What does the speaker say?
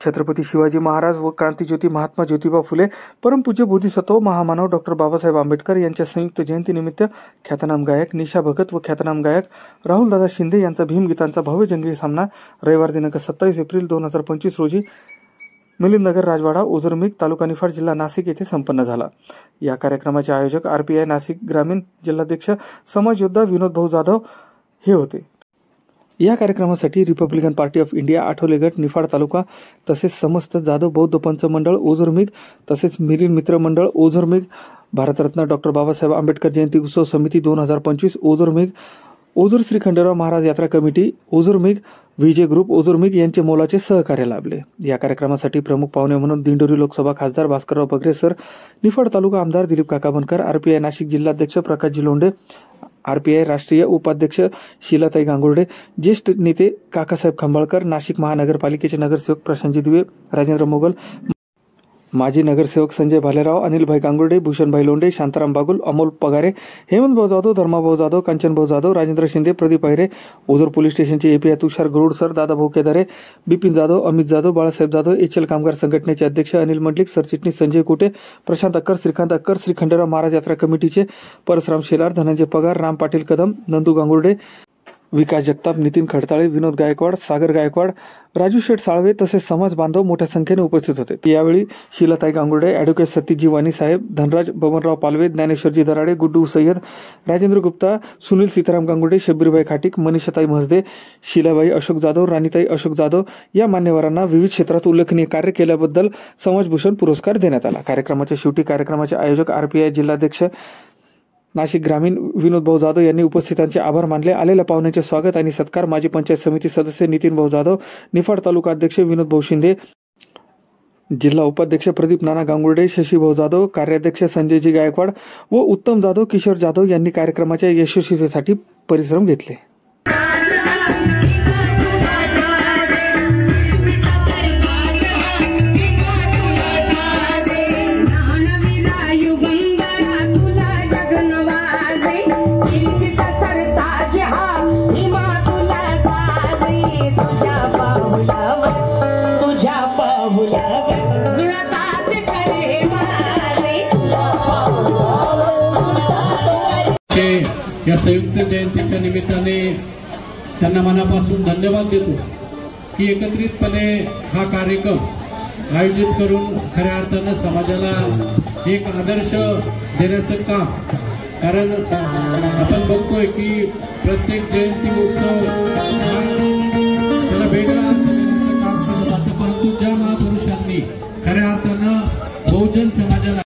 छत्रपती शिवाजी महाराज व क्रांतिज्योती महात्मा ज्योतिबा फुले, परमपूज्य बोधिसत्व महामानव डॉक्टर बाबासाहेब आंबेडकर यांच्या संयुक्त जयंतीनिमित्त ख्यातनाम गायक निशा भगत व ख्यातनाम गायक राहुलदादा शिंदे यांचा भीमगीतांचा भव्य जंगी सामना रविवार दिनांक 27 एप्रिल 2025 रोजी मिलिंदनगर राजवाडा ओझरमीग तालुका निफाड जिल्हा नाशिक येथे संपन्न झाला। या कार्यक्रमाचे आयोजक RPI नाशिक ग्रामीण जिल्हाध्यक्ष समाज योद्धा विनोद भाऊ जाधव हे होते। या कार्यक्रमासाठी Republican party of India Athawale गट निफाड तालुका तसेच समस्त जाधव बौद्ध पंच मंडळ ओझरमीग तसेच मिलिंद मित्र मंडळ ओझरमीग, भारतरत्न डॉक्टर बाबासाहेब आंबेडकर जयंती उत्सव समिती 2025 ओझरमीग, ओझर श्री खंडेराव महाराज यात्रा कमिटी ओझरमीग, विजय ग्रुप ओझरमीग यांचे मोलाचे सहकार्य लाभले। या कार्यक्रमासाठी प्रमुख पाहुणे म्हणून दिंडोरी लोकसभा खासदार भास्करराव बगरे सर, निफाड तालुका आमदार दिलीप काका बनकर, RPI नाशिक जिल्हाध्यक्ष प्रकाशजी लोंढे, RPI राष्ट्रीय उपाध्यक्ष शीलाताई गांगुर्डे, ज्येष्ठ नेते काकासाहेब खंबाळकर, नाशिक महानगरपालिकेचे नगरसेवक प्रशांतजी दिवे, राजेंद्र मोगल, माजी नगरसेवक संजय भालेराव, अनिलभाई गांगुर्डे, भूषणभाई लोंढे, शांताराम बागुल, अमोल पगारे, हेमंत भाऊ जाधव, धर्माभाऊ जाधव, कांचन भाऊ जाधव, राजेंद्र शिंदे, प्रदीप अहिरे, ओझर पोलीस स्टेशनचे API तुषार गरुड सर, दादाभाऊ केदारे, बिपिन जाधव, अमित जाधव, बाळासाहेब जाधव, HL कामगार संघटनेचे अध्यक्ष अनिल मंडलिक, सरचिटणीस संजय कुटे, प्रशांत अक्कर, श्रीकांत अक्कर, श्री खंडेराव महाराज यात्रा कमिटीचे परसराम शेलार, धनंजय पगार, राम पाटील कदम, नंदू गांगुर्डे, विकास जगताप, नितीन खडताळे, विनोद गायकवाड, सागर गायकवाड, राजू शेठ साळवे तसेच समाज बांधव मोठ्या संख्येने उपस्थित होते। यावेळी शीलाताई गांगुर्डे, ॲडव्होकेट सतीजी वाणी साहेब, धनराज बबनराव पालवे, ज्ञानेश्वरजी दराडे, गुड्डू सय्यद, राजेंद्र गुप्ता, सुनील सीताराम गांगुर्डे, शब्बीरबाई खाटीक, मनीषाताई म्हसदे, शीलाबाई अशोक जाधव, राणीताई अशोक जाधव या मान्यवरांना विविध क्षेत्रात उल्लेखनीय कार्य केल्याबद्दल समाजभूषण पुरस्कार देण्यात आला। कार्यक्रमाच्या शेवटी कार्यक्रमाचे आयोजक RPI जिल्हाध्यक्ष नाशिक ग्रामीण विनोद भाऊ जाधव यांनी उपस्थितांचे आभार मानले। आलेल्या पाहुण्यांचे स्वागत आणि सत्कार माजी पंचायत समिती सदस्य नितीन भाऊ जाधव, निफाड तालुका अध्यक्ष विनोद भाऊ शिंदे, जिल्हा उपाध्यक्ष प्रदीप नाना गांगुर्डे, शशी भाऊ जाधव, कार्याध्यक्ष संजयजी गायकवाड व उत्तम जाधव, किशोर जाधव यांनी कार्यक्रमाच्या यशस्वीतेसाठी परिश्रम घेतले। या संयुक्त जयंतीच्या निमित्ताने त्यांना मनापासून धन्यवाद देतो की एकत्रितपणे हा कार्यक्रम आयोजित करून खऱ्या अर्थानं समाजाला एक आदर्श देण्याचं काम, कारण आपण बघतोय की प्रत्येक जयंती उत्सव त्याला वेगळा अर्थ देण्याचं काम केलं जातं, परंतु ज्या महापुरुषांनी खऱ्या अर्थानं बहुजन समाजाला